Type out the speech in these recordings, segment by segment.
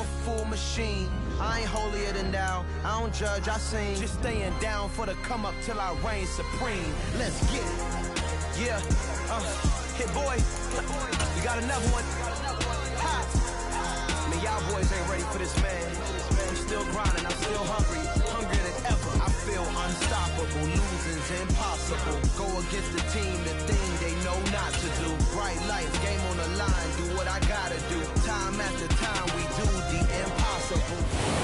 powerful machine. I ain't holier than thou, I don't judge, I sing. Just staying down for the come up till I reign supreme. Let's get it. Yeah, hit boy, we got another one. Ha. Man, y'all boys ain't ready for this, man. I'm still grinding, I'm still hungry, hungrier than ever. I feel unstoppable, losing's impossible. Go against the team, the thing they know not to do. Bright lights, game on the line, do what I gotta do. Time after time, we do the impossible.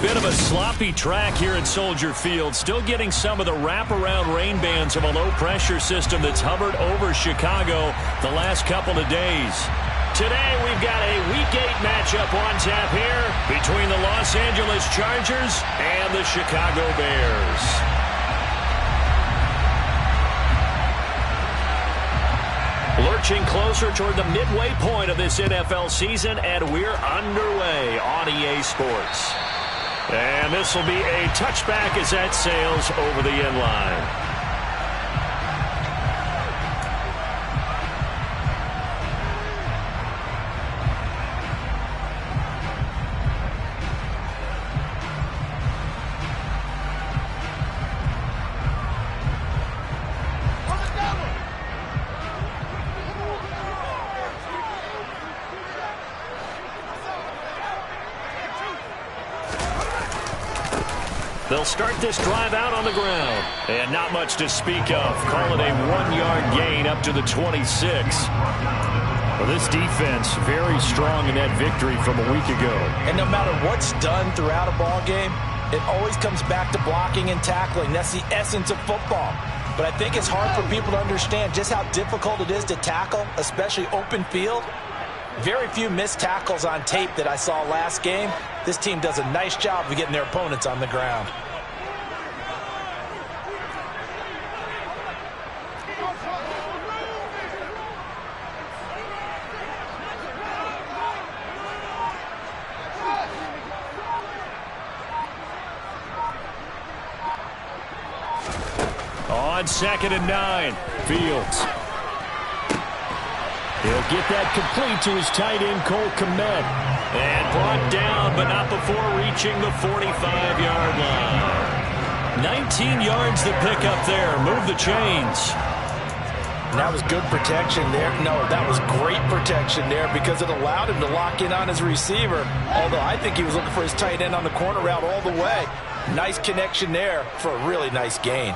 Bit of a sloppy track here at Soldier Field. Still getting some of the wraparound rain bands of a low-pressure system that's hovered over Chicago the last couple of days. Today, we've got a Week 8 matchup on tap here between the Los Angeles Chargers and the Chicago Bears. Lurching closer toward the midway point of this NFL season, and we're underway on EA Sports. And this will be a touchback as that sails over the end line. They'll start this drive out on the ground. And not much to speak of. Call it a 1-yard gain up to the 26. Well, this defense very strong in that victory from a week ago. And no matter what's done throughout a ball game, it always comes back to blocking and tackling. That's the essence of football. But I think it's hard for people to understand just how difficult it is to tackle, especially open field. Very few missed tackles on tape that I saw last game. This team does a nice job of getting their opponents on the ground. On 2nd and 9, Fields. He'll get that complete to his tight end, Cole Kmet. And brought down, but not before reaching the 45-yard line. 19 yards to pick up there. Move the chains. And that was good protection there. No, that was great protection there because it allowed him to lock in on his receiver. Although I think he was looking for his tight end on the corner route all the way. Nice connection there for a really nice gain.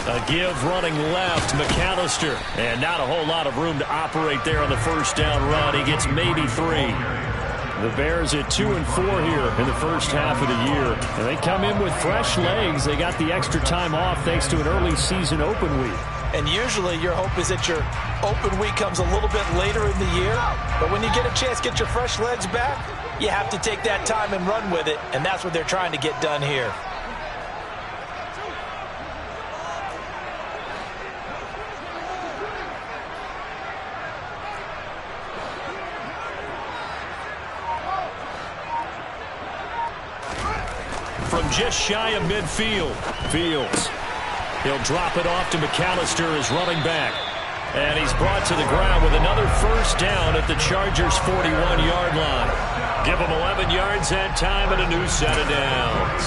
A give running left, McAllister. And not a whole lot of room to operate there on the first down run. He gets maybe 3. The Bears at 2-4 here in the first half of the year. And they come in with fresh legs. They got the extra time off thanks to an early season open week. And usually your hope is that your open week comes a little bit later in the year. But when you get a chance to get your fresh legs back, you have to take that time and run with it. And that's what they're trying to get done here. From just shy of midfield, Fields. He'll drop it off to McAllister as running back. And he's brought to the ground with another first down at the Chargers' 41-yard line. Give them 11 yards that time and a new set of downs.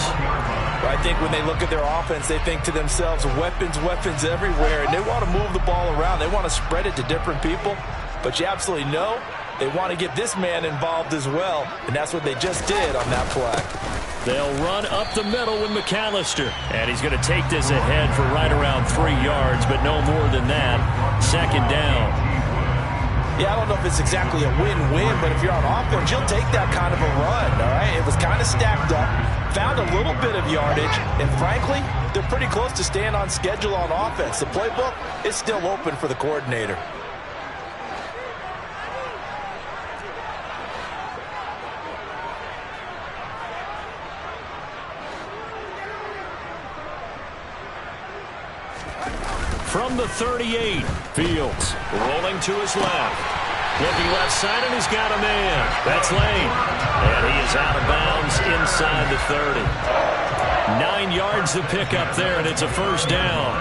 I think when they look at their offense, they think to themselves, weapons, weapons everywhere. And they want to move the ball around. They want to spread it to different people. But you absolutely know they want to get this man involved as well. And that's what they just did on that play. They'll run up the middle with McAllister. And he's going to take this ahead for right around 3 yards, but no more than that. Second down. Yeah, I don't know if it's exactly a win-win, but if you're on offense, you'll take that kind of a run, all right? It was kind of stacked up, found a little bit of yardage, and frankly, they're pretty close to staying on schedule on offense. The playbook is still open for the coordinator. From the 38, Fields rolling to his left. Looking left side, and he's got a man. That's Lane. And he is out of bounds inside the 30. 9 yards to pick up there, and it's a first down.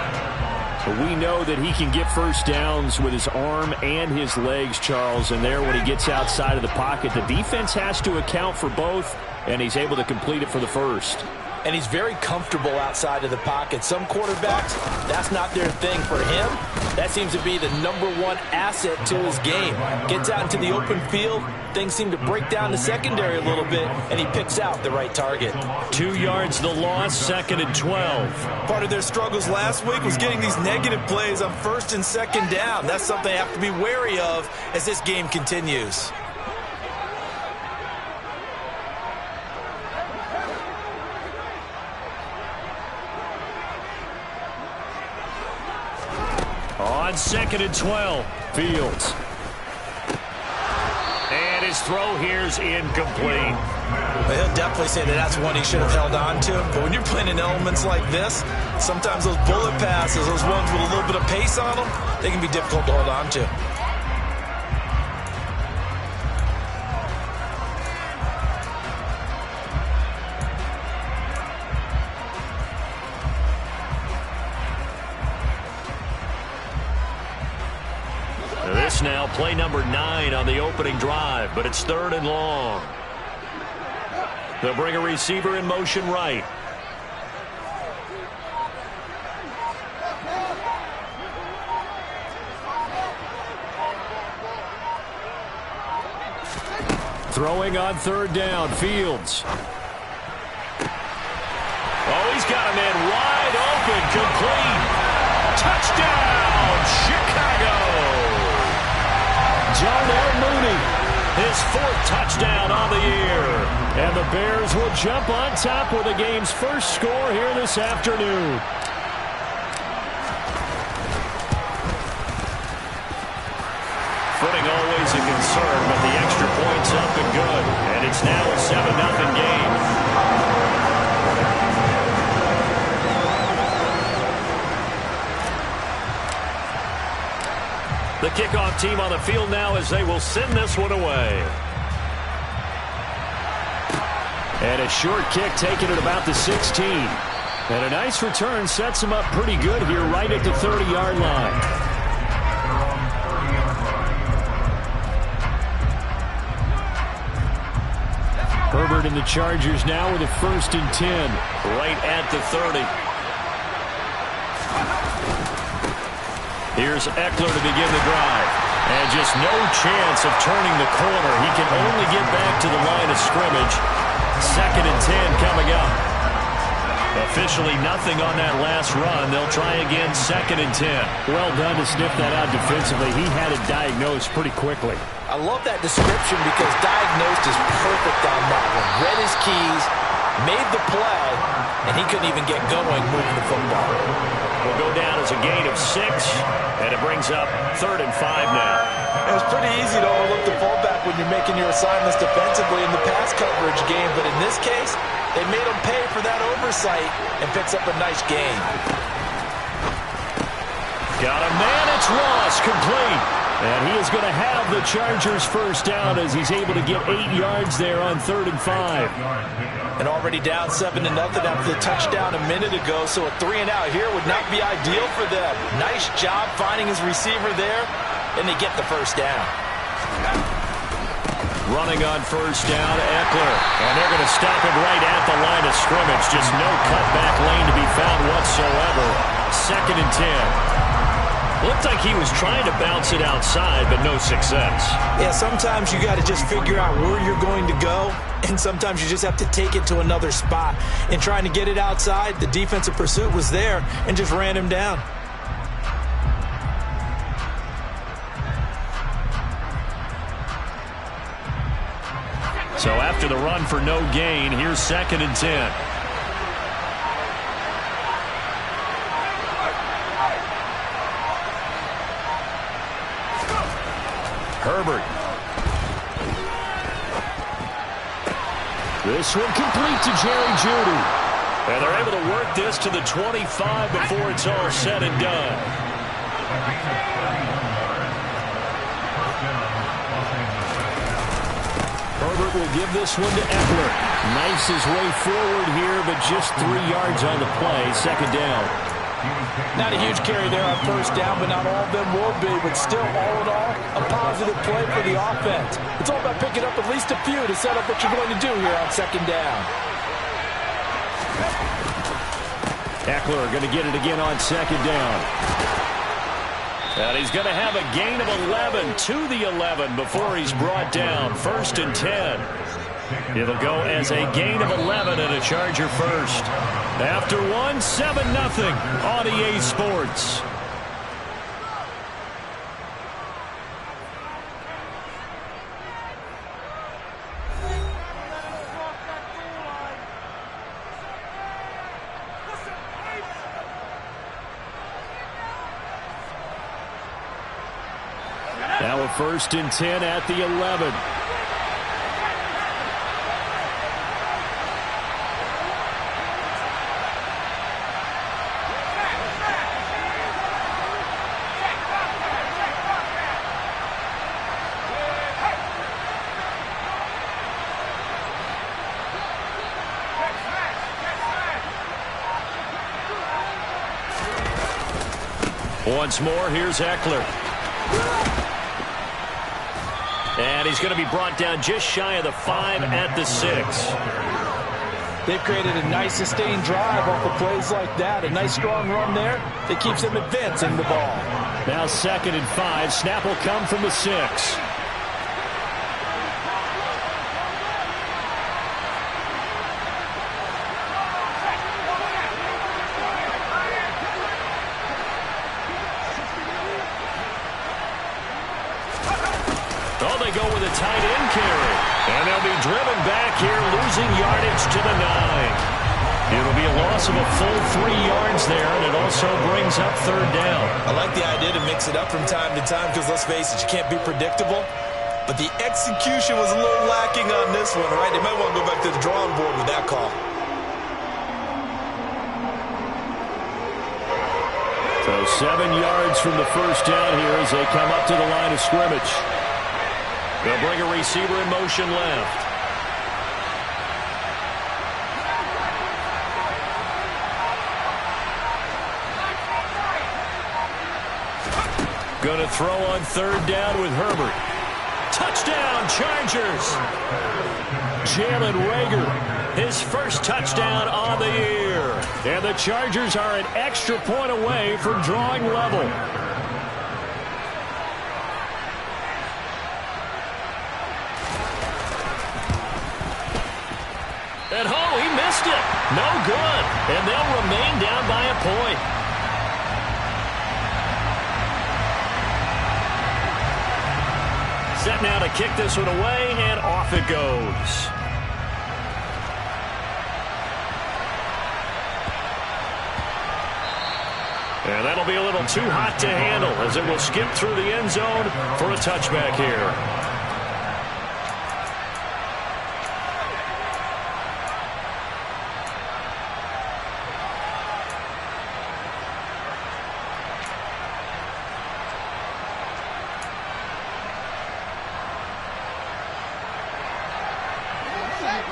We know that he can get first downs with his arm and his legs, Charles, and there when he gets outside of the pocket, the defense has to account for both, and he's able to complete it for the first. And he's very comfortable outside of the pocket. Some quarterbacks, that's not their thing. For him, that seems to be the #1 asset to his game. Gets out into the open field, things seem to break down the secondary a little bit, and he picks out the right target. 2 yards the loss, 2nd and 12. Part of their struggles last week was getting these negative plays on 1st and 2nd down. That's something they have to be wary of as this game continues. On 2nd and 12, Fields. And his throw here's incomplete. Well, he'll definitely say that that's one he should have held on to. But when you're playing in elements like this, sometimes those bullet passes, those ones with a little bit of pace on them, they can be difficult to hold on to. This now play number 9 on the opening drive, but it's 3rd and long. They'll bring a receiver in motion right. Throwing on 3rd down, Fields. Oh, he's got a man wide open, complete. Touchdown, Chicago! Darnell Mooney, his 4th touchdown on the year. And the Bears will jump on top with the game's first score here this afternoon. Footing always a concern, but the extra point's up and good. And it's now a 7-0 game. The kickoff team on the field now as they will send this one away. And a short kick taken at about the 16. And a nice return sets him up pretty good here right at the 30-yard line. Herbert and the Chargers now with a 1st and 10 right at the 30. Here's Eckler to begin the drive. And just no chance of turning the corner. He can only get back to the line of scrimmage. 2nd and 10 coming up. Officially nothing on that last run. They'll try again 2nd and 10. Well done to sniff that out defensively. He had it diagnosed pretty quickly. I love that description because diagnosed is perfect on that one. Read his keys, made the play, and he couldn't even get going moving the football. Will go down as a gain of 6, and it brings up 3rd and 5 now. It's pretty easy to overlook the fullback when you're making your assignments defensively in the pass coverage game, but in this case, they made him pay for that oversight and picks up a nice gain. Got a man, it's Ross, complete. And he is going to have the Chargers first down as he's able to get 8 yards there on 3rd and 5. And already down 7-0 after the touchdown a minute ago, so a 3-and-out here would not be ideal for them. Nice job finding his receiver there, and they get the first down. Running on first down, Eckler. And they're going to stop him right at the line of scrimmage. Just no cutback lane to be found whatsoever. 2nd and 10. Looked like he was trying to bounce it outside, but no success. Yeah, sometimes you got to just figure out where you're going to go, and sometimes you just have to take it to another spot. And trying to get it outside, the defensive pursuit was there and just ran him down. So after the run for no gain, here's 2nd and 10. Herbert. This one complete to Jerry Jeudy. And they're able to work this to the 25 before it's all said and done. Herbert will give this one to Eckler. Nice his way forward here, but just 3 yards on the play. 2nd down. Not a huge carry there on first down, but not all of them will be. But still, all in all, a positive play for the offense. It's all about picking up at least a few to set up what you're going to do here on second down. Ekeler going to get it again on second down. And he's going to have a gain of 11 to the 11 before he's brought down. 1st and 10. It'll go as a gain of 11 and a Charger first. After 7-0 on EA Sports. Now a 1st and 10 at the 11. Once more, here's Ekeler. And he's going to be brought down just shy of the 5 at the 6. They've created a nice sustained drive off of plays like that. A nice strong run there that keeps them advancing the ball. Now 2nd and 5. Snap will come from the 6. They go with a tight end carry. And they'll be driven back here, losing yardage to the 9. It'll be a loss of a full 3 yards there, and it also brings up 3rd down. I like the idea to mix it up from time to time because, let's face it, you can't be predictable. But the execution was a little lacking on this one, right? They might want to go back to the drawing board with that call. So 7 yards from the 1st down here as they come up to the line of scrimmage. They'll bring a receiver in motion left. Going to throw on 3rd down with Herbert. Touchdown, Chargers! Jalen Reagor, his first touchdown on the year. And the Chargers are an extra point away from drawing level. At home, he missed it. No good. And they'll remain down by a point. Set now to kick this one away, and off it goes. And that'll be a little too hot to handle as it will skip through the end zone for a touchback here.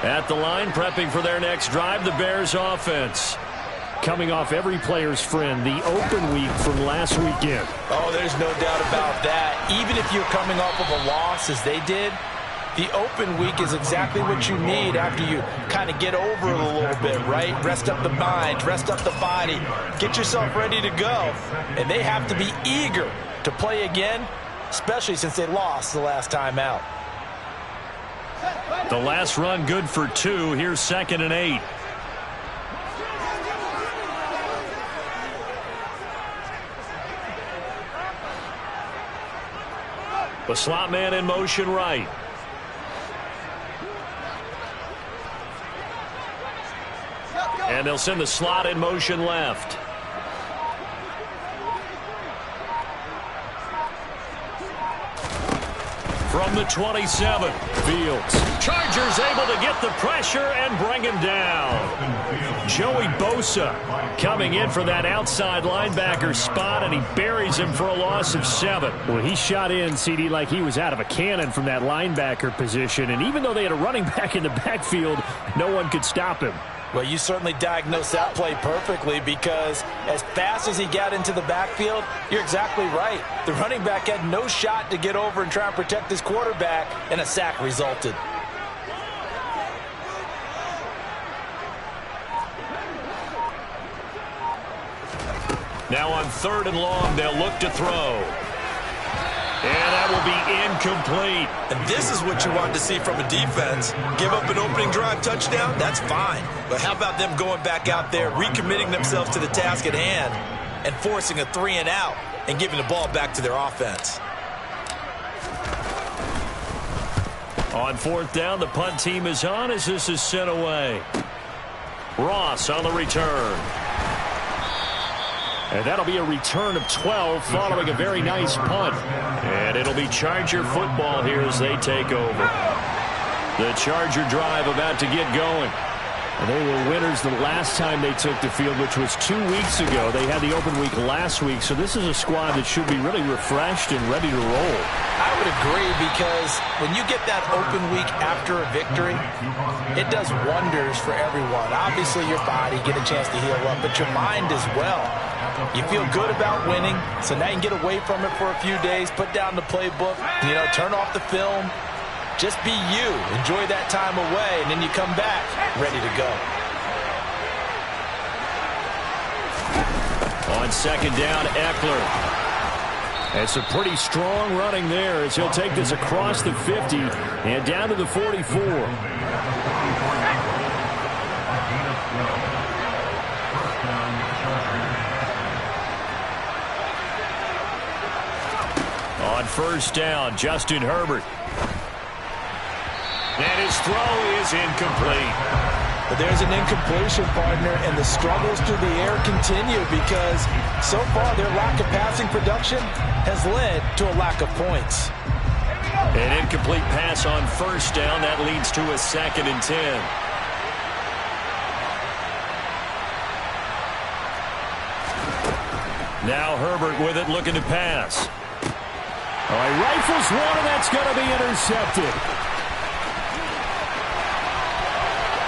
At the line, prepping for their next drive, the Bears offense. Coming off every player's friend, the open week from last weekend. Oh, there's no doubt about that. Even if you're coming off of a loss as they did, the open week is exactly what you need after you kind of get over it a little bit, right? Rest up the mind, rest up the body, get yourself ready to go. And they have to be eager to play again, especially since they lost the last time out. The last run good for 2. Here's 2nd and 8. The slot man in motion right. And they'll send the slot in motion left. From the 27, Fields. Chargers able to get the pressure and bring him down. Joey Bosa coming in for that outside linebacker spot, and he buries him for a loss of 7. Well, he shot in, CD, like he was out of a cannon from that linebacker position, and even though they had a running back in the backfield, no one could stop him. Well, you certainly diagnosed that play perfectly because as fast as he got into the backfield, you're exactly right. The running back had no shot to get over and try and protect his quarterback, and a sack resulted. Now on 3rd and long, they'll look to throw. And that will be incomplete. And this is what you want to see from a defense. Give up an opening drive touchdown, that's fine. But how about them going back out there, recommitting themselves to the task at hand, and forcing a 3 and out and giving the ball back to their offense. On 4th down, the punt team is on as this is sent away. Ross on the return. And that'll be a return of 12 following a very nice punt. And it'll be Charger football here as they take over. The Charger drive about to get going. And they were winners the last time they took the field, which was 2 weeks ago. They had the open week last week, so this is a squad that should be really refreshed and ready to roll. I would agree because when you get that open week after a victory, it does wonders for everyone. Obviously, your body, get a chance to heal up, but your mind as well. You feel good about winning, so now you can get away from it for a few days, put down the playbook, turn off the film. Just be you. Enjoy that time away, and then you come back ready to go. On 2nd down, Eckler. It's a pretty strong running there as he'll take this across the 50 and down to the 44. On 1st down, Justin Herbert. And his throw is incomplete. But there's an incompletion, partner, and the struggles through the air continue because so far their lack of passing production has led to a lack of points. An incomplete pass on 1st down. That leads to a 2nd and 10. Now Herbert with it, looking to pass. All right, rifles one, and that's going to be intercepted.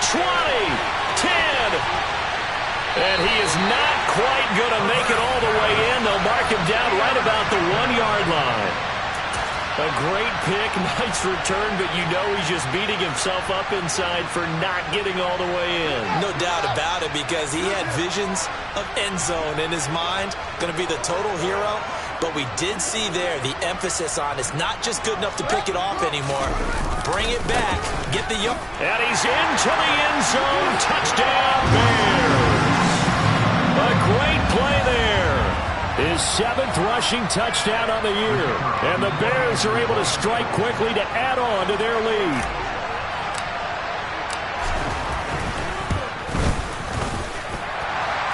20, 10, and he is not quite going to make it all the way in. They'll mark him down right about the 1-yard line. A great pick, nice return, but he's just beating himself up inside for not getting all the way in. No doubt about it because he had visions of end zone in his mind, going to be the total hero. But we did see there the emphasis on it's not just good enough to pick it off anymore. Bring it back. Get the young. And he's into the end zone. Touchdown, Bears. A great play there. His 7th rushing touchdown on the year. And the Bears are able to strike quickly to add on to their lead.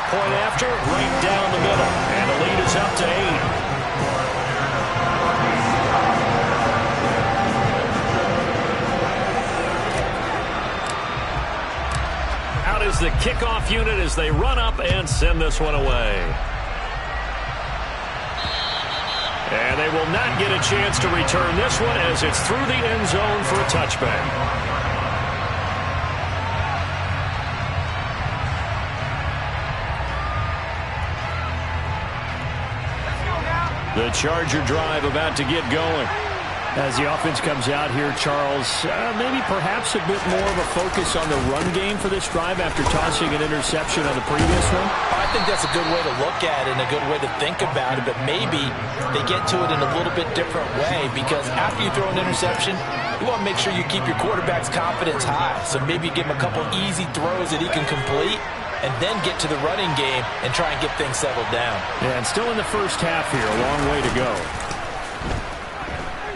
Point after, right down the middle. And the lead is up to 8. Is the kickoff unit as they run up and send this one away. And they will not get a chance to return this one as it's through the end zone for a touchback. The Charger drive about to get going. As the offense comes out here, Charles, maybe perhaps a bit more of a focus on the run game for this drive after tossing an interception on the previous one? I think that's a good way to look at it and a good way to think about it, but maybe they get to it in a little bit different way because after you throw an interception, you want to make sure you keep your quarterback's confidence high. So maybe give him a couple easy throws that he can complete and then get to the running game and try and get things settled down. Yeah, and still in the first half here, a long way to go.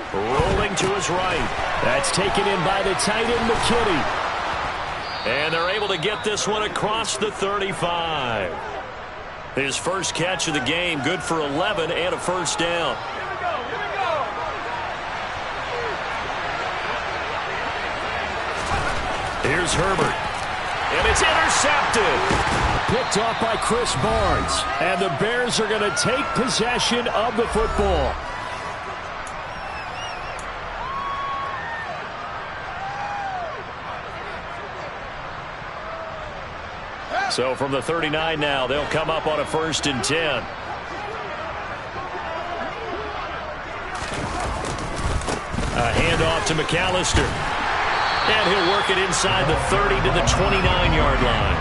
Rolling to his right. That's taken in by the tight end, McKinney. And they're able to get this one across the 35. His first catch of the game, good for 11 and a first down. Here's Herbert. And it's intercepted. Picked off by Chris Barnes. And the Bears are going to take possession of the football. So from the 39 now, they'll come up on a 1st and 10. A handoff to McAllister. And he'll work it inside the 30 to the 29-yard line.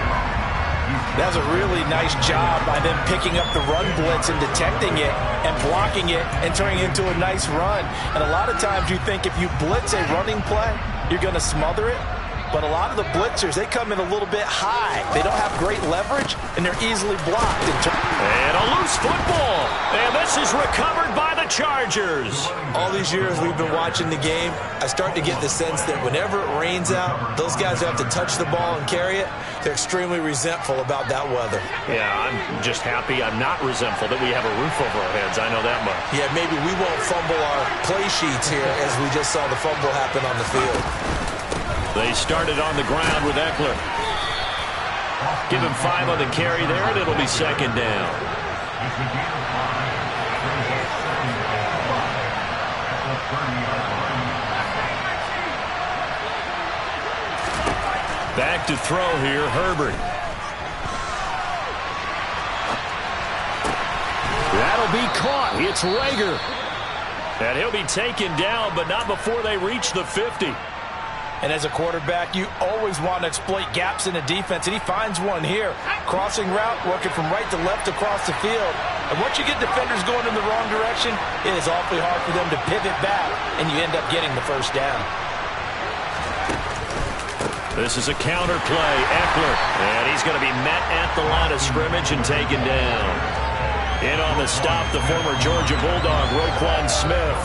That's a really nice job by them picking up the run blitz and detecting it and blocking it and turning it into a nice run. And a lot of times you think if you blitz a running play, you're going to smother it. But a lot of the blitzers, they come in a little bit high. They don't have great leverage, and they're easily blocked. And a loose football. And this is recovered by the Chargers. All these years we've been watching the game, I start to get the sense that whenever it rains out, those guys who have to touch the ball and carry it, they're extremely resentful about that weather. Yeah, I'm just happy I'm not resentful that we have a roof over our heads. I know that much. Yeah, maybe we won't fumble our play sheets here as we just saw the fumble happen on the field. They started on the ground with Eckler. Give him 5 on the carry there, and it'll be 2nd down. Back to throw here, Herbert. That'll be caught. It's Rager. And he'll be taken down, but not before they reach the 50. And as a quarterback, you always want to exploit gaps in the defense, and he finds one here. Crossing route, working from right to left across the field. And once you get defenders going in the wrong direction, it is awfully hard for them to pivot back, and you end up getting the 1st down. This is a counter play, Eckler. And he's going to be met at the line of scrimmage and taken down. In on the stop, the former Georgia Bulldog, Roquan Smith.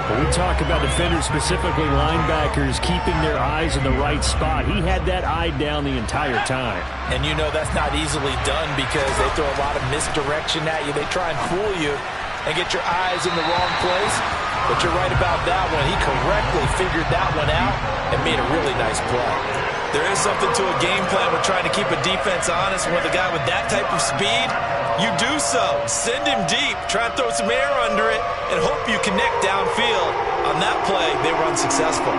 When we talk about defenders, specifically linebackers, keeping their eyes in the right spot, he had that eye down the entire time. And you know that's not easily done because they throw a lot of misdirection at you. They try and fool you and get your eyes in the wrong place. But you're right about that one. He correctly figured that one out and made a really nice play. There is something to a game plan with trying to keep a defense honest. And with a guy with that type of speed, you do so. Send him deep. Try and throw some air under it and hope you connect downfield. On that play, they were unsuccessful.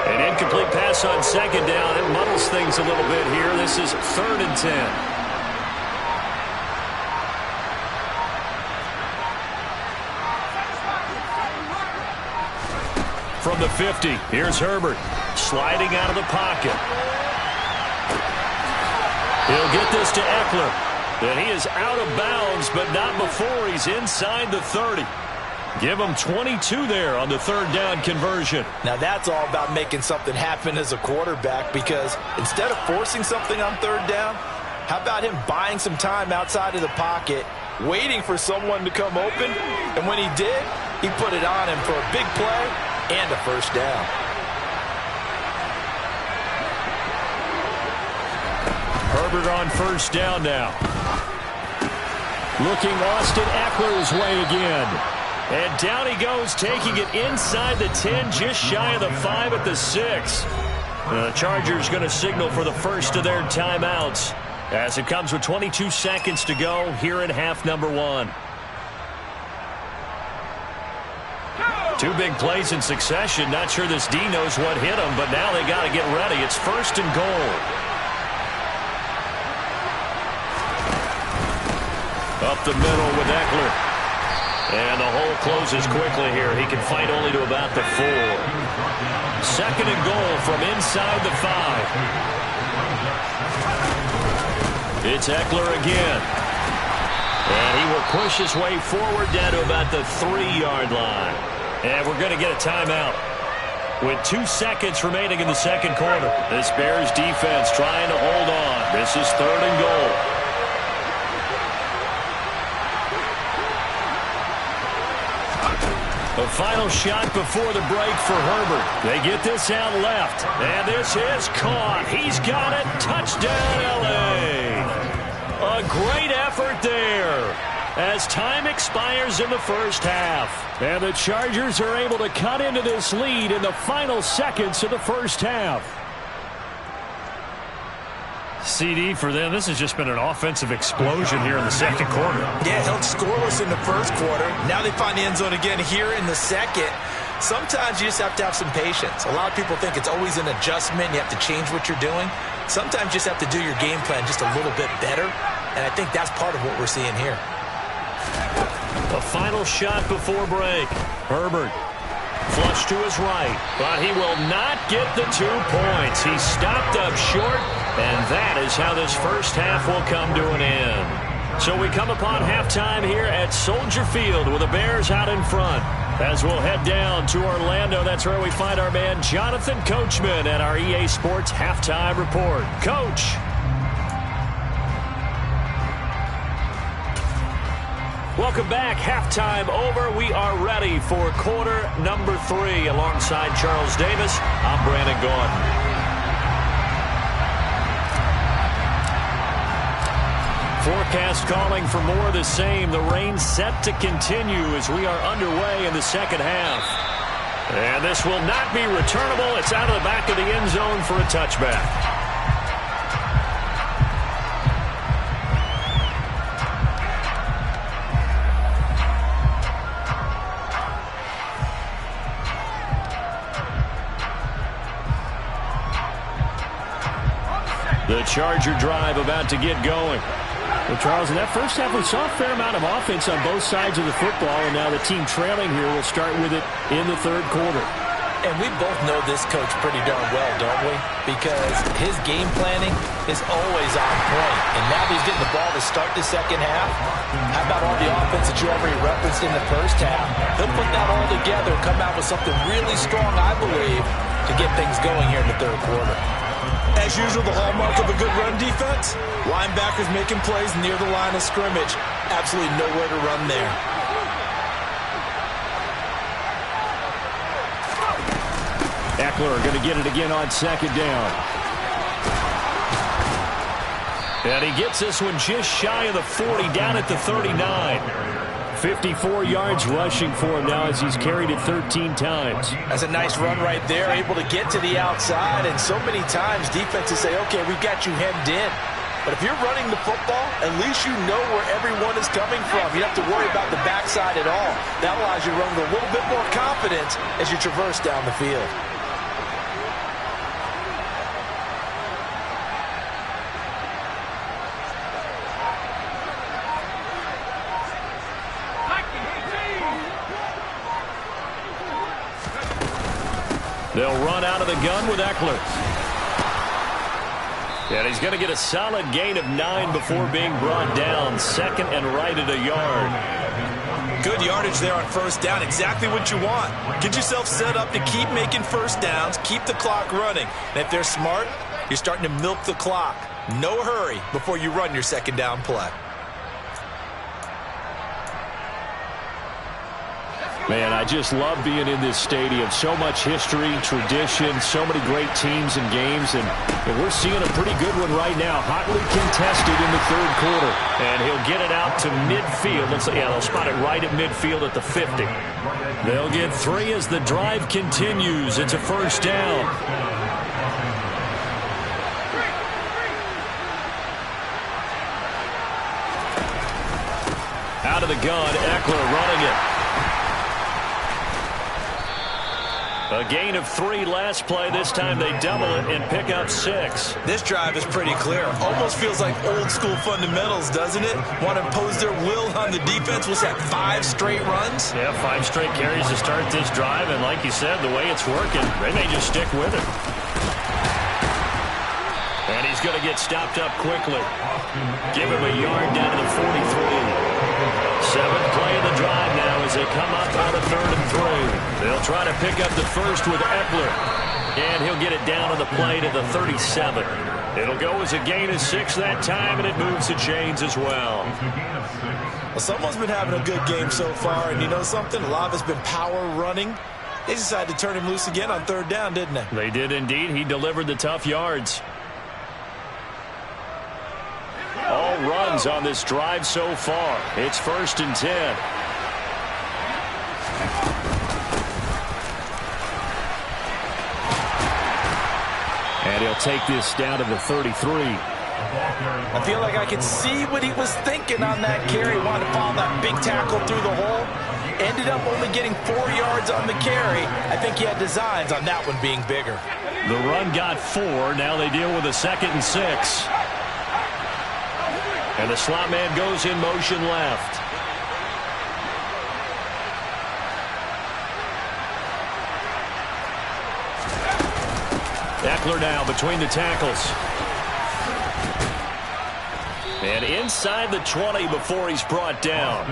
An incomplete pass on 2nd down. It muddles things a little bit here. This is 3rd and 10. From the 50, here's Herbert, sliding out of the pocket. He'll get this to Eckler. And he is out of bounds, but not before he's inside the 30. Give him 22 there on the 3rd down conversion. Now that's all about making something happen as a quarterback, because instead of forcing something on 3rd down, how about him buying some time outside of the pocket, waiting for someone to come open, and when he did, he put it on him for a big play and a 1st down. Herbert on 1st down now. Looking Austin Eckler's way again. And down he goes, taking it inside the 10, just shy of the 5 at the 6. The Chargers going to signal for the first of their timeouts as it comes with 22 seconds to go here in half number 1. 2 big plays in succession. Not sure this D knows what hit him, but now they got to get ready. It's 1st and goal. Up the middle with Eckler. And the hole closes quickly here. He can fight only to about the 4. 2nd and goal from inside the 5. It's Eckler again. And he will push his way forward down to about the 3-yard line. And we're going to get a timeout with 2 seconds remaining in the 2nd quarter. This Bears defense trying to hold on. This is 3rd and goal. A final shot before the break for Herbert. They get this out left. And this is caught. He's got it. Touchdown, L.A. A great effort there as time expires in the 1st half. And the Chargers are able to cut into this lead in the final seconds of the 1st half. CD for them. This has just been an offensive explosion here in the second quarter. Yeah, held scoreless in the first quarter. Now they find the end zone again here in the second. Sometimes you just have to have some patience. A lot of people think it's always an adjustment. You have to change what you're doing. Sometimes you just have to do your game plan just a little bit better. And I think that's part of what we're seeing here. A final shot before break. Herbert. Flush to his right, but he will not get the 2 points. He stopped up short, and that is how this first half will come to an end. So we come upon halftime here at Soldier Field with the Bears out in front. As we'll head down to Orlando, that's where we find our man Jonathan Coachman at our EA Sports Halftime Report. Coach. Welcome back. Halftime over. We are ready for quarter number 3. Alongside Charles Davis, I'm Brandon Gaudin. Forecast calling for more of the same. The rain set to continue as we are underway in the second half. And this will not be returnable. It's out of the back of the end zone for a touchback. The Charger drive about to get going. Well, Charles, in that first half, we saw a fair amount of offense on both sides of the football, and now the team trailing here will start with it in the third quarter. And we both know this coach pretty darn well, don't we? Because his game planning is always on point. And now that he's getting the ball to start the second half, how about all the offense that you already referenced in the first half? He'll put that all together and come out with something really strong, I believe, to get things going here in the third quarter. As usual, the hallmark of a good run defense, linebackers making plays near the line of scrimmage. Absolutely nowhere to run there. Eckler going to get it again on second down. And he gets this one just shy of the 40, down at the 39. 54 yards rushing for him now as he's carried it 13 times. That's a nice run right there, able to get to the outside. And so many times defenses say, okay, we got you hemmed in. But if you're running the football, at least you know where everyone is coming from. You don't have to worry about the backside at all. That allows you to run with a little bit more confidence as you traverse down the field. They'll run out of the gun with Eckler. And he's going to get a solid gain of 9 before being brought down. Second and right at a yard. Good yardage there on first down. Exactly what you want. Get yourself set up to keep making first downs, keep the clock running. And if they're smart, you're starting to milk the clock. No hurry before you run your second down play. Man, I just love being in this stadium. So much history, tradition, so many great teams and games, and we're seeing a pretty good one right now. Hotly contested in the third quarter. And he'll get it out to midfield. They'll spot it right at midfield at the 50. They'll get 3 as the drive continues. It's a first down. Out of the gun, Eckler running it. A gain of 3 last play. This time they double it and pick up 6. This drive is pretty clear. Almost feels like old school fundamentals, doesn't it? Want to impose their will on the defense. What's that, 5 straight runs? Yeah, 5 straight carries to start this drive. And like you said, the way it's working, they may just stick with it. And he's going to get stopped up quickly. Give him a yard down to the 43. 7th play of the drive now as they come up on a 3rd and 3. They'll try to pick up the first with Eckler. And he'll get it down on the play to the 37. It'll go as a gain of 6 that time, and it moves the chains as well. Well, someone's been having a good game so far, and you know something? A lot of it's been power running. They decided to turn him loose again on 3rd down, didn't they? They did indeed. He delivered the tough yards. All runs on this drive so far. It's 1st and 10. And he'll take this down to the 33. I feel like I could see what he was thinking on that carry. Wanted to follow that big tackle through the hole. Ended up only getting 4 yards on the carry. I think he had designs on that one being bigger. The run got 4. Now they deal with a 2nd and 6. And the slot man goes in motion left. Ekeler now between the tackles. And inside the 20 before he's brought down.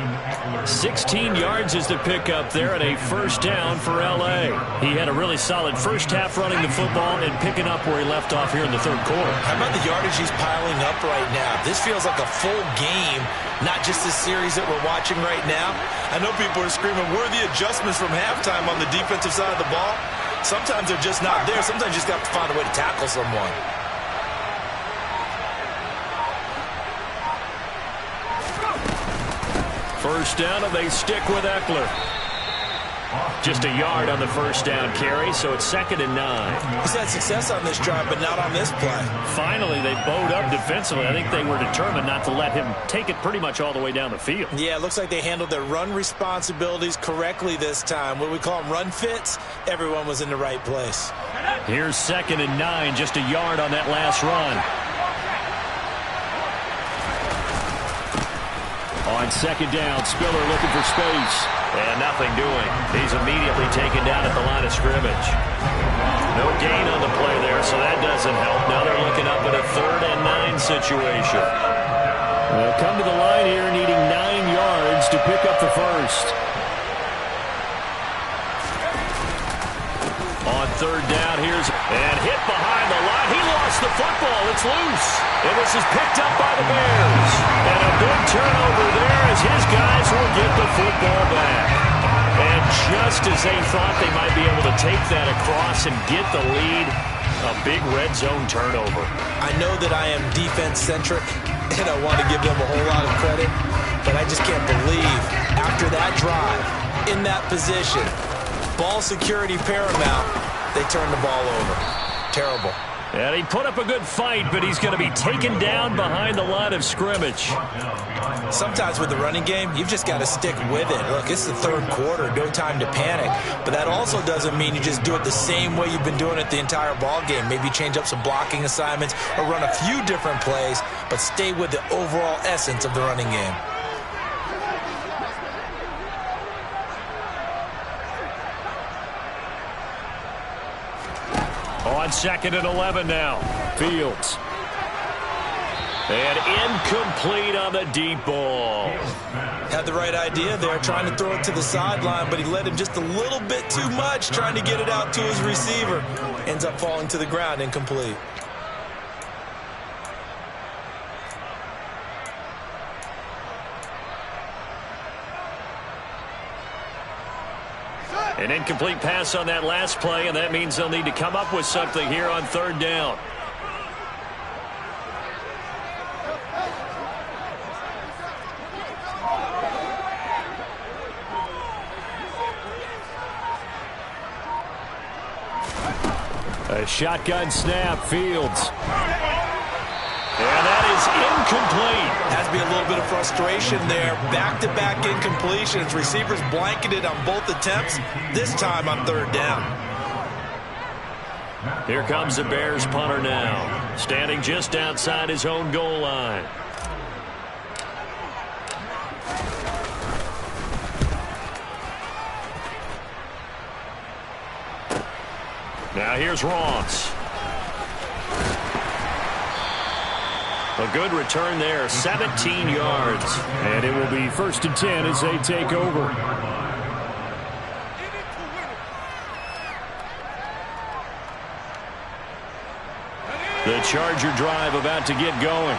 16 yards is the pickup there and a first down for L.A. He had a really solid first half running the football and picking up where he left off here in the third quarter. How about the yardage he's piling up right now? This feels like a full game, not just the series that we're watching right now. I know people are screaming, where are the adjustments from halftime on the defensive side of the ball? Sometimes they're just not there. Sometimes you just have to find a way to tackle someone. First down, and they stick with Ekeler. Just a yard on the first down carry, so it's 2nd and 9. He's had success on this drive, but not on this play. Finally, they bowed up defensively. I think they were determined not to let him take it pretty much all the way down the field. Yeah, it looks like they handled their run responsibilities correctly this time. What we call them run fits, everyone was in the right place. Here's 2nd and 9, just a yard on that last run. On 2nd down, Spiller looking for space. And nothing doing. He's immediately taken down at the line of scrimmage. No gain on the play there, so that doesn't help. Now they're looking up at a 3rd and 9 situation. They'll come to the line here needing 9 yards to pick up the first. On 3rd down, and hit behind the line. He lost the football. It's loose. And this is picked up by the Bears. And a big turnover there as his guys will get the football back. And just as they thought they might be able to take that across and get the lead, a big red zone turnover. I know that I am defense-centric, and I want to give them a whole lot of credit, but I just can't believe after that drive, in that position, ball security paramount, they turn the ball over. Terrible. And he put up a good fight, but he's going to be taken down behind the line of scrimmage. Sometimes with the running game, you've just got to stick with it. Look, it's the third quarter, no time to panic. But that also doesn't mean you just do it the same way you've been doing it the entire ball game. Maybe change up some blocking assignments or run a few different plays, but stay with the overall essence of the running game. On 2nd and 11 now. Fields. And incomplete on the deep ball. Had the right idea there, trying to throw it to the sideline, but he led him just a little bit too much, trying to get it out to his receiver. Ends up falling to the ground, incomplete. An incomplete pass on that last play, and that means they'll need to come up with something here on 3rd down. A shotgun snap, Fields. And that is incomplete. Has to be a little bit of frustration there. Back-to-back incompletions. Receivers blanketed on both attempts, this time on 3rd down. Here comes the Bears punter now, standing just outside his own goal line. Now here's Ross. A good return there, 17 yards. And it will be 1st and 10 as they take over. The Charger drive about to get going.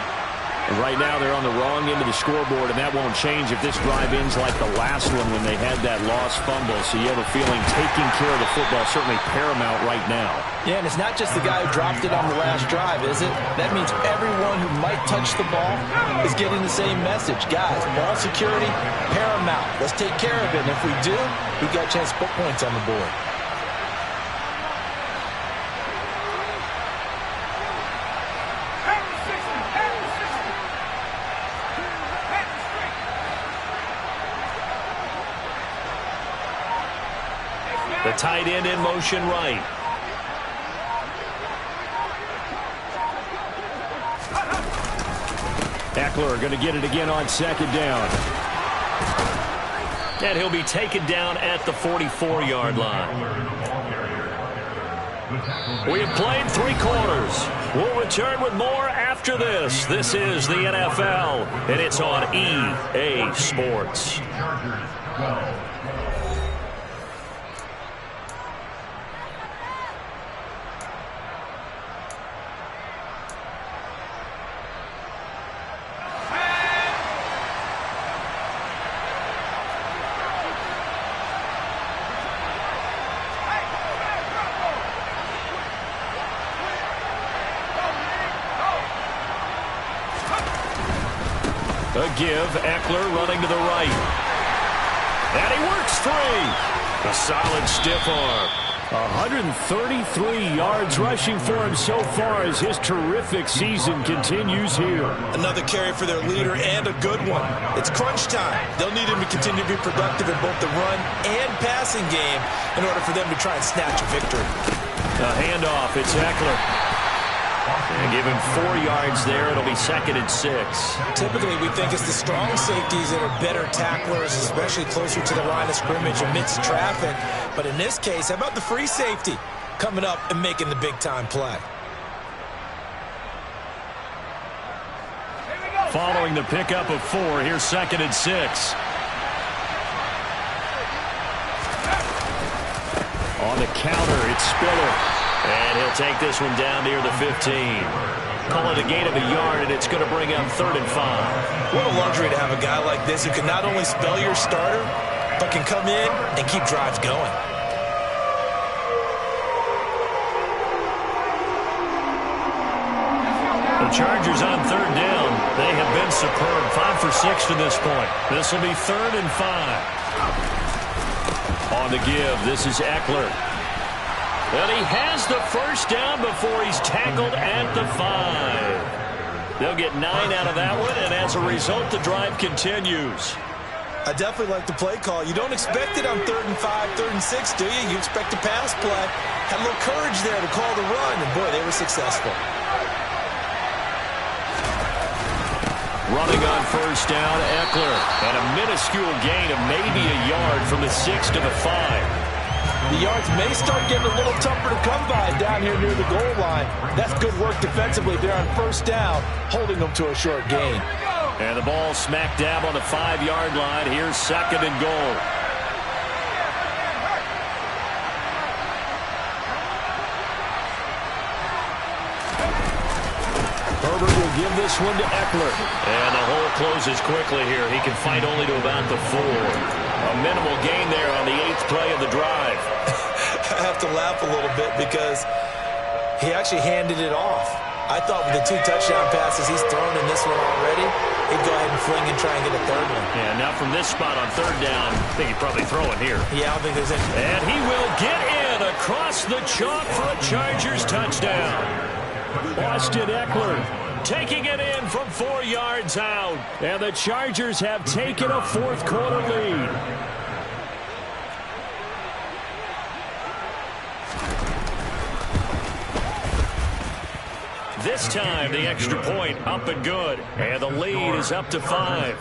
And right now they're on the wrong end of the scoreboard, and that won't change if this drive ends like the last one when they had that lost fumble. So you have a feeling taking care of the football is certainly paramount right now. Yeah, and it's not just the guy who dropped it on the last drive, is it? That means everyone who might touch the ball is getting the same message. Guys, ball security, paramount. Let's take care of it. And if we do, we've got a chance to put points on the board. The tight end in motion right. Eckler going to get it again on second down. And he'll be taken down at the 44-yard line. We have played 3 quarters. We'll return with more after this. This is the NFL, and it's on EA Sports. A give, Eckler running to the right. And he works free. A solid stiff arm. 133 yards rushing for him so far as his terrific season continues here. Another carry for their leader and a good one. It's crunch time. They'll need him to continue to be productive in both the run and passing game in order for them to try and snatch a victory. A handoff. It's Eckler. And give him 4 yards there. It'll be 2nd and 6. Typically, we think it's the strong safeties that are better tacklers, especially closer to the line of scrimmage amidst traffic. But in this case, how about the free safety coming up and making the big-time play? Following the pickup of 4, here's 2nd and 6. On the counter, it's Spiller. And he'll take this one down near the 15. Call it a gain of a yard, and it's going to bring up 3rd and 5. What a luxury to have a guy like this who can not only spell your starter, but can come in and keep drives going. The Chargers on 3rd down. They have been superb. 5 for 6 to this point. This will be 3rd and 5. On the give, this is Eckler. And he has the first down before he's tackled at the 5. They'll get 9 out of that one, and as a result, the drive continues. I definitely like the play call. You don't expect it on 3rd and 5, 3rd and 6, do you? You expect a pass play. Had a little courage there to call the run, and boy, they were successful. Running on first down, Eckler. And a minuscule gain of maybe a yard from the 6 to the 5. The yards may start getting a little tougher to come by down here near the goal line. That's good work defensively there on first down, holding them to a short gain. And the ball smack dab on the 5-yard line. Here's 2nd and goal. Herbert will give this one to Eckler. And the hole closes quickly here. He can fight only to about the 4. A minimal gain there on the 8th play of the drive. I have to laugh a little bit because he actually handed it off. I thought with the 2 touchdown passes he's thrown in this one already, he'd go ahead and fling and try and get a 3rd one. Yeah, now from this spot on 3rd down, I think he'd probably throw it here. Yeah, I don't think there's any. And he will get in across the chalk for a Chargers touchdown. Austin Eckler taking it in from 4 yards out. And the Chargers have taken a 4th quarter lead. This time, the extra point up and good. And the lead is up to 5.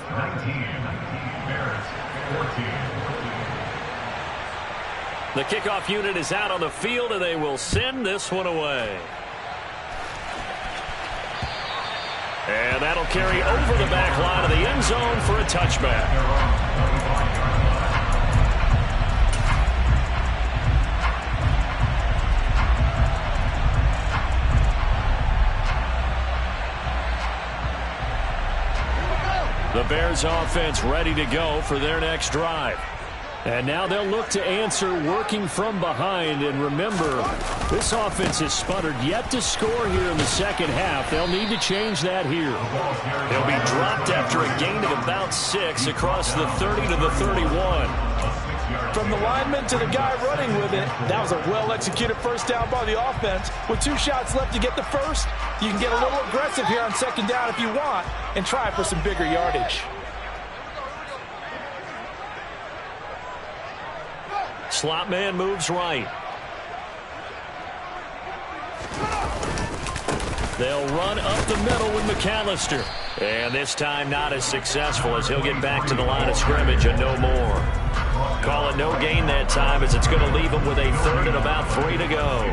The kickoff unit is out on the field, and they will send this one away. And that'll carry over the back line of the end zone for a touchback. The Bears offense ready to go for their next drive. And now they'll look to answer working from behind. And remember, this offense has sputtered yet to score here in the second half. They'll need to change that here. They'll be dropped after a gain of about 6 across the 30 to the 31. From the lineman to the guy running with it, that was a well-executed first down by the offense. With 2 shots left to get the first, you can get a little aggressive here on second down if you want and try for some bigger yardage. Slot man moves right. They'll run up the middle with McAllister. And this time not as successful as he'll get back to the line of scrimmage and no more. Call it no gain that time as it's going to leave him with a third and about 3 to go.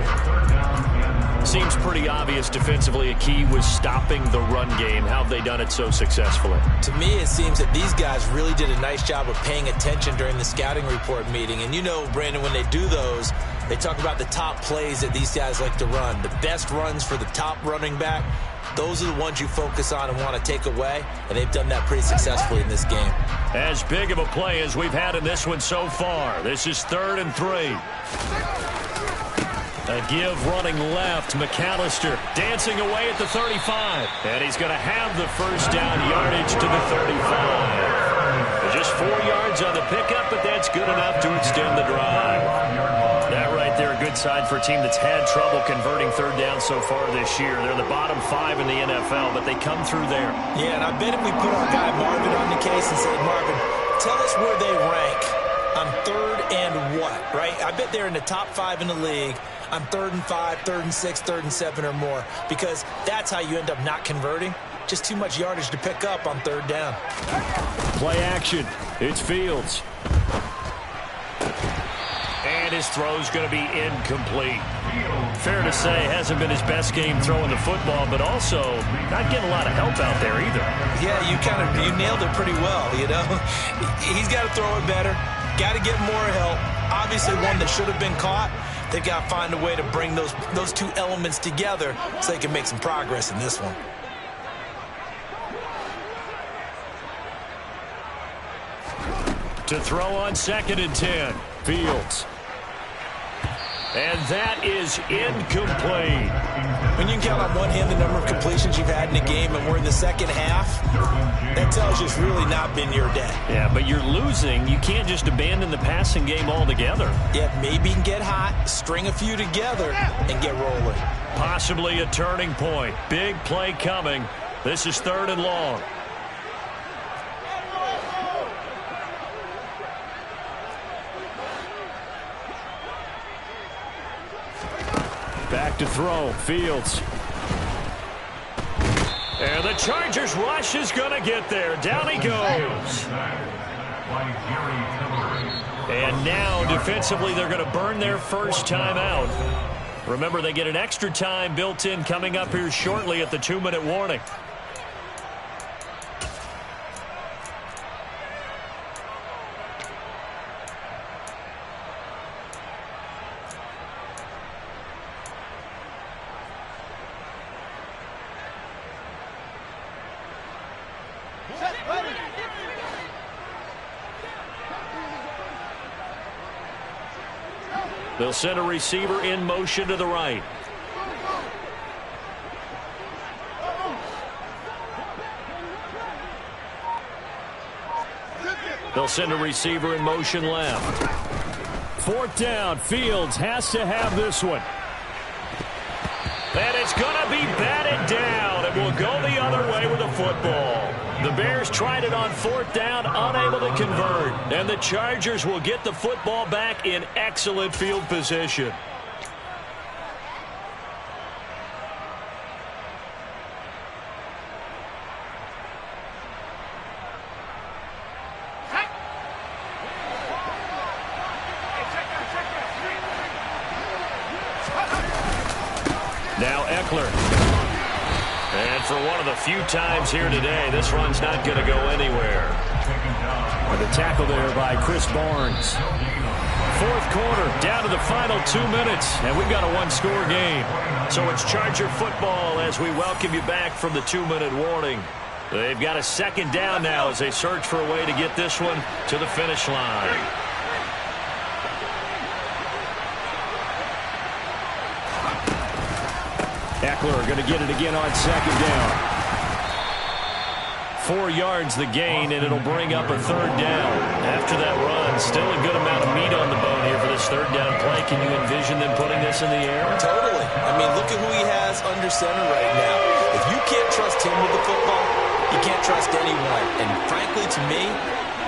Seems pretty obvious defensively a key was stopping the run game. How have they done it so successfully? To me, it seems that these guys really did a nice job of paying attention during the scouting report meeting. And you know, Brandon, when they do those, they talk about the top plays that these guys like to run. The best runs for the top running back, those are the ones you focus on and want to take away, and they've done that pretty successfully in this game. As big of a play as we've had in this one so far. This is 3rd and 3. A give running left. McAllister dancing away at the 35. And he's going to have the first down yardage to the 35. Just 4 yards on the pickup, but that's good enough to extend the drive. That right there, a good sign for a team that's had trouble converting third down so far this year. They're the bottom 5 in the NFL, but they come through there. Yeah, and I bet if we put our guy Marvin on the case and said, Marvin, tell us where they rank on 3rd and what, right? I bet they're in the top 5 in the league on 3rd and 5, 3rd and 6, 3rd and 7 or more, because that's how you end up not converting. Just too much yardage to pick up on 3rd down. Play action. It's Fields. And his throw's going to be incomplete. Fair to say, hasn't been his best game throwing the football, but also not getting a lot of help out there either. Yeah, you nailed it pretty well, you know. He's got to throw it better. Got to get more help. Obviously one that should have been caught. They've got to find a way to bring those two elements together so they can make some progress in this one. To throw on 2nd and 10. Fields. And that is incomplete. When you can count on one hand the number of completions you've had in a game and we're in the second half, that tells you it's really not been your day. Yeah, but you're losing. You can't just abandon the passing game altogether. Yeah, maybe you can get hot, string a few together, and get rolling. Possibly a turning point. Big play coming. This is 3rd and long. Back to throw. Fields. And the Chargers rush is going to get there. Down he goes. And now defensively they're going to burn their first time out. Remember, they get an extra time built in coming up here shortly at the 2-minute warning. They'll send a receiver in motion to the right. They'll send a receiver in motion left. 4th down. Fields has to have this one. And it's going to be batted down. It will go the other way with the football. The Bears tried it on 4th down, unable to convert. And the Chargers will get the football back in excellent field position. Now Eckler. And for one of the few times here today, this run's not going to go anywhere. With a tackle there by Chris Barnes. 4th quarter, down to the final 2 minutes, and we've got a 1-score game. So it's Charger football as we welcome you back from the 2-minute warning. They've got a 2nd down now as they search for a way to get this one to the finish line. Eckler going to get it again on 2nd down. 4 yards the gain, and it'll bring up a 3rd down. After that run, still a good amount of meat on the bone here for this 3rd down play. Can you envision them putting this in the air? Totally. I mean, look at who he has under center right now. If you can't trust him with the football, You can't trust anyone. And frankly, to me,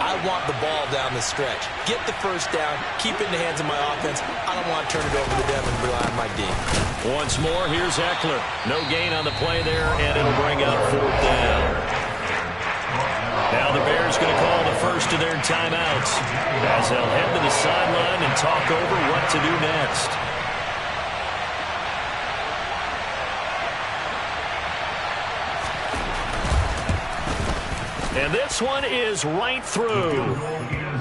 I want the ball down the stretch. Get the first down, keep it in the hands of my offense. I don't want to turn it over to them and rely on my D. Once more, here's Eckler. No gain on the play there, and it'll bring up 4th down. Now the Bears going to call the first of their timeouts as they'll head to the sideline and talk over what to do next. And this one is right through.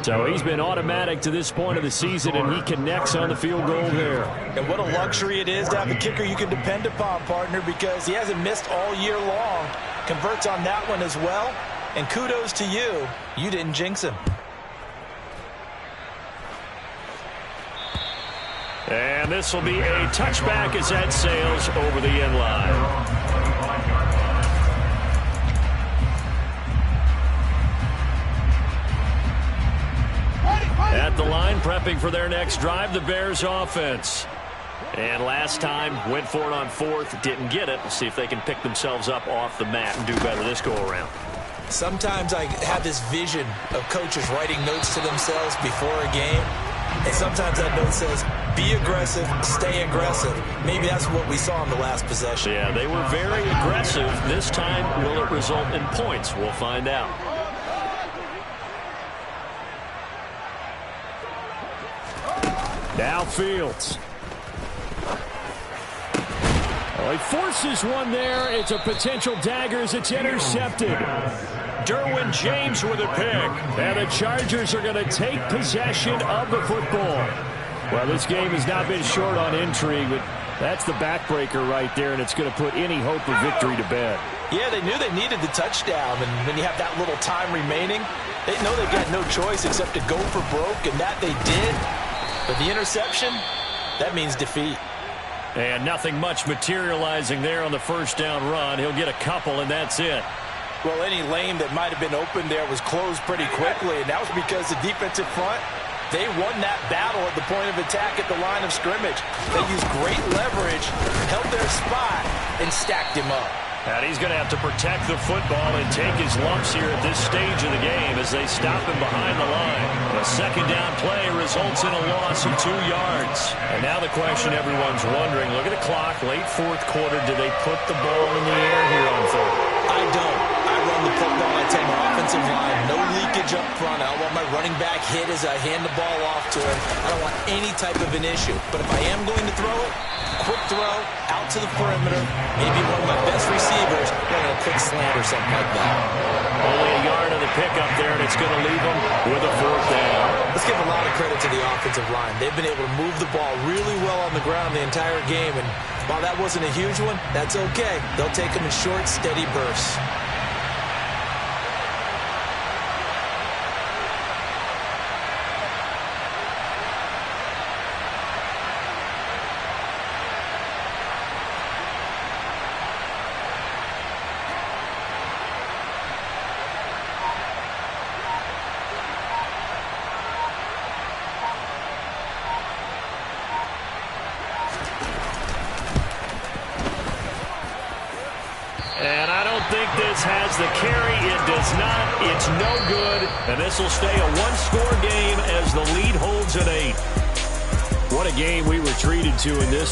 So he's been automatic to this point of the season, and he connects on the field goal there. And what a luxury it is to have a kicker you can depend upon, partner, because he hasn't missed all year long. Converts on that one as well. And kudos to you. You didn't jinx him. And this will be a touchback as that sails over the end line. At the line, prepping for their next drive, the Bears offense. And last time, went for it on 4th, didn't get it. We'll see if they can pick themselves up off the mat and do better this go-around. Sometimes I have this vision of coaches writing notes to themselves before a game. And sometimes that note says, be aggressive, stay aggressive. Maybe that's what we saw in the last possession. Yeah, they were very aggressive. This time, will it result in points? We'll find out. Now Fields. Well, he forces one there. It's a potential dagger as it's intercepted. Derwin James with a pick. And the Chargers are going to take possession of the football. Well, this game has not been short on intrigue, but that's the backbreaker right there, and it's going to put any hope of victory to bed. Yeah, they knew they needed the touchdown, and when you have that little time remaining, they know they've got no choice except to go for broke, and that they did. But the interception, that means defeat. And nothing much materializing there on the first down run. He'll get a couple, and that's it. Well, any lane that might have been open there was closed pretty quickly, and that was because the defensive front, they won that battle at the point of attack at the line of scrimmage. They used great leverage, held their spot, and stacked him up. And he's going to have to protect the football and take his lumps here at this stage of the game as they stop him behind the line. A second down play results in a loss of 2 yards. And now the question everyone's wondering, look at the clock, late 4th quarter, do they put the ball in the air here on 3rd? I don't. I run the football. I tell my offensive line, no leakage up front. I don't want my running back hit as I hand the ball off to him. I don't want any type of an issue. But if I am going to throw it, quick throw, out to the perimeter, maybe one of my best receivers, running a quick slant or something like that. Only a yard of the pickup there, and it's going to leave them with a 4th down. Let's give a lot of credit to the offensive line. They've been able to move the ball really well on the ground the entire game, and while that wasn't a huge one, that's okay. They'll take them in short, steady bursts. And I don't think this has the carry. It does not. It's no good. And this will stay a one-score game as the lead holds at 8. What a game we were treated to in this one.